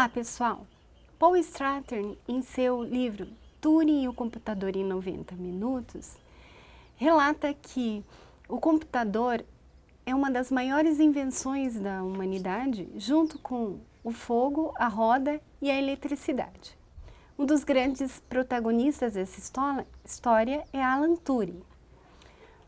Olá, pessoal! Paul Stratton, em seu livro Turing e o Computador em 90 Minutos, relata que o computador é uma das maiores invenções da humanidade, junto com o fogo, a roda e a eletricidade. Um dos grandes protagonistas dessa história é Alan Turing.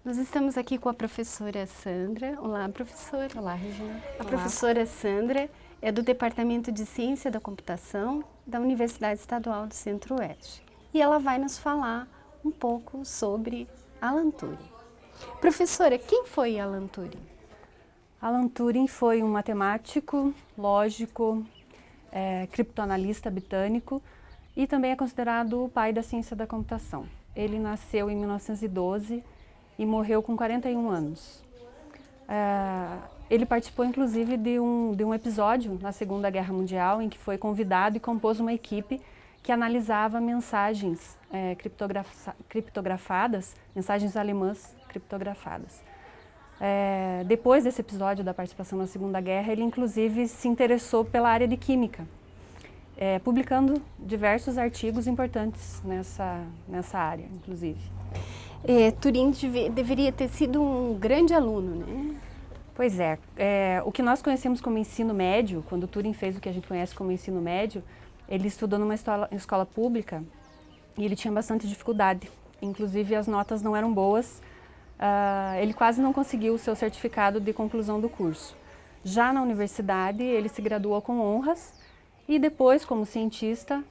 Nós estamos aqui com a professora Sandra. Olá, professora. Olá, Regina. A professora Sandra é do Departamento de Ciência da Computação da Universidade Estadual do Centro-Oeste. E ela vai nos falar um pouco sobre Alan Turing. Professora, quem foi Alan Turing? Alan Turing foi um matemático, lógico, criptoanalista britânico e também é considerado o pai da ciência da computação. Ele nasceu em 1912 e morreu com 41 anos. Ele participou inclusive de um episódio na Segunda Guerra Mundial em que foi convidado e compôs uma equipe que analisava mensagens criptografadas, mensagens alemãs criptografadas. Depois desse episódio da participação na Segunda Guerra, ele inclusive se interessou pela área de química, publicando diversos artigos importantes nessa área, inclusive. Turing deveria ter sido um grande aluno, né? Pois é. O que nós conhecemos como ensino médio, quando Turing fez o que a gente conhece como ensino médio, ele estudou numa escola pública e ele tinha bastante dificuldade. Inclusive as notas não eram boas, ele quase não conseguiu o seu certificado de conclusão do curso. Já na universidade, ele se graduou com honras e depois, como cientista,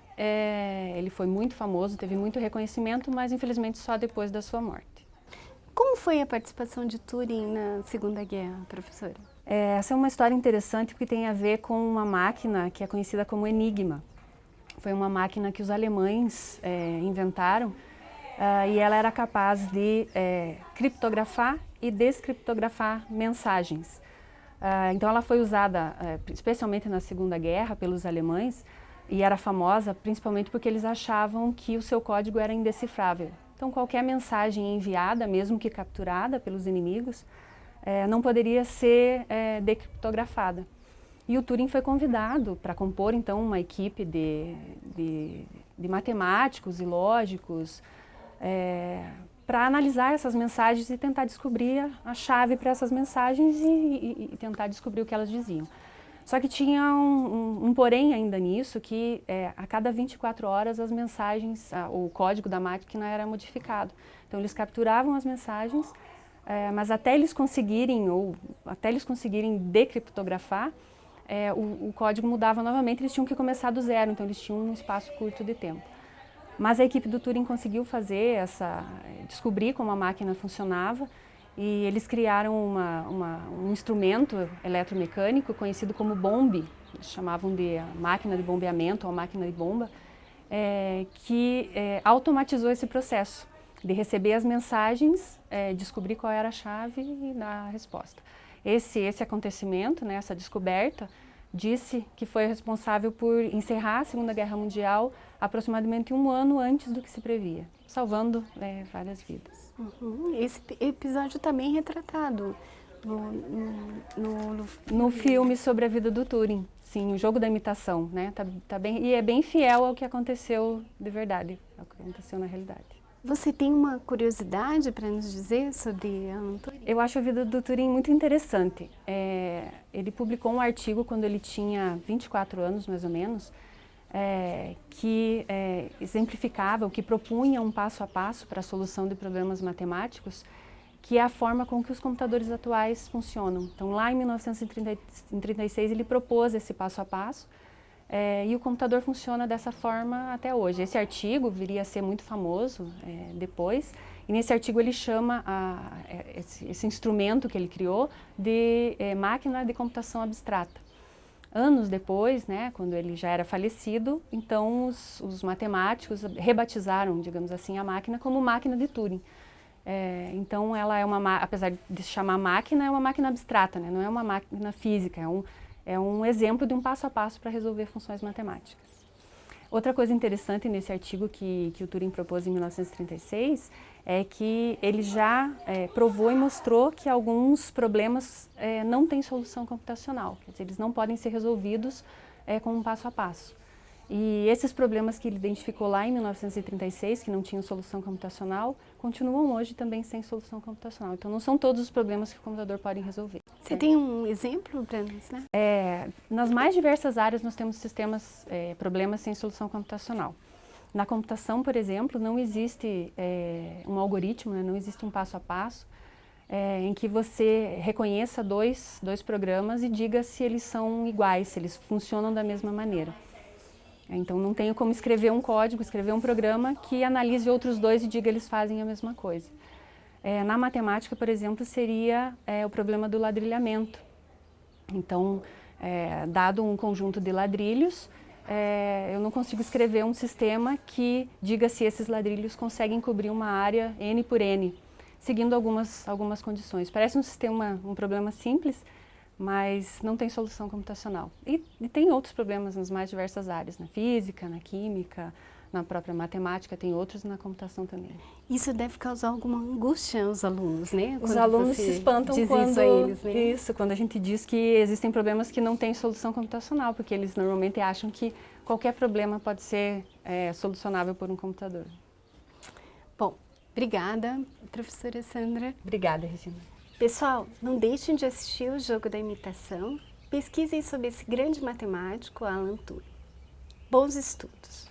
ele foi muito famoso, teve muito reconhecimento, mas infelizmente só depois da sua morte. Como foi a participação de Turing na Segunda Guerra, professora? Essa é uma história interessante porque tem a ver com uma máquina que é conhecida como Enigma. Foi uma máquina que os alemães inventaram e ela era capaz de criptografar e descriptografar mensagens. Então ela foi usada especialmente na Segunda Guerra pelos alemães e era famosa principalmente porque eles achavam que o seu código era indecifrável. Então qualquer mensagem enviada, mesmo que capturada pelos inimigos, não poderia ser decriptografada. E o Turing foi convidado para compor então uma equipe de matemáticos e lógicos para analisar essas mensagens e tentar descobrir a chave para essas mensagens e tentar descobrir o que elas diziam. Só que tinha um porém ainda nisso, que a cada 24 horas as mensagens, o código da máquina era modificado. Então eles capturavam as mensagens, mas até eles conseguirem decriptografar, o código mudava novamente, eles tinham que começar do zero, então eles tinham um espaço curto de tempo. Mas a equipe do Turing conseguiu descobrir como a máquina funcionava e eles criaram um instrumento eletromecânico conhecido como bombe, eles chamavam de máquina de bombeamento ou máquina de bomba, que automatizou esse processo de receber as mensagens, descobrir qual era a chave e dar a resposta. Esse acontecimento, né, essa descoberta, disse que foi responsável por encerrar a Segunda Guerra Mundial aproximadamente um ano antes do que se previa, salvando várias vidas. Esse episódio está bem retratado no filme sobre a vida do Turing, sim, o jogo da imitação, né? Tá bem, e é bem fiel ao que aconteceu de verdade, ao que aconteceu na realidade. Você tem uma curiosidade para nos dizer sobre Alan Turing? Eu acho a vida do Turing muito interessante. Ele publicou um artigo quando ele tinha 24 anos, mais ou menos, que exemplificava, o que propunha um passo a passo para a solução de problemas matemáticos, que é a forma com que os computadores atuais funcionam. Então, lá em 1936, ele propôs esse passo a passo, e o computador funciona dessa forma até hoje. Esse artigo viria a ser muito famoso depois, e nesse artigo ele chama esse instrumento que ele criou de máquina de computação abstrata. Anos depois, né, quando ele já era falecido, então os matemáticos rebatizaram, digamos assim, a máquina como máquina de Turing. Então ela apesar de se chamar máquina, é uma máquina abstrata, né, não é uma máquina física, é um exemplo de um passo a passo para resolver funções matemáticas. Outra coisa interessante nesse artigo que o Turing propôs em 1936 é que ele já provou e mostrou que alguns problemas não têm solução computacional, quer dizer, eles não podem ser resolvidos com um passo a passo. E esses problemas que ele identificou lá em 1936, que não tinham solução computacional, continuam hoje também sem solução computacional. Então, não são todos os problemas que o computador pode resolver. Você tem um exemplo para nós, né? Nas mais diversas áreas, nós temos problemas sem solução computacional. Na computação, por exemplo, não existe um algoritmo, né? Não existe um passo a passo em que você reconheça dois programas e diga se eles são iguais, se eles funcionam da mesma maneira. Então, não tenho como escrever um código, escrever um programa que analise outros dois e diga eles fazem a mesma coisa. Na matemática, por exemplo, seria o problema do ladrilhamento. Então, dado um conjunto de ladrilhos, eu não consigo escrever um sistema que diga se esses ladrilhos conseguem cobrir uma área N por N, seguindo algumas condições. Parece um problema simples, mas não tem solução computacional. E tem outros problemas nas mais diversas áreas, na física, na química, na própria matemática, tem outros na computação também. Isso deve causar alguma angústia aos alunos, né? Os alunos se espantam quando a gente diz que existem problemas que não têm solução computacional, porque eles normalmente acham que qualquer problema pode ser solucionável por um computador. Bom, obrigada, professora Sandra. Obrigada, Regina. Pessoal, não deixem de assistir o Jogo da Imitação. Pesquisem sobre esse grande matemático, Alan Turing. Bons estudos!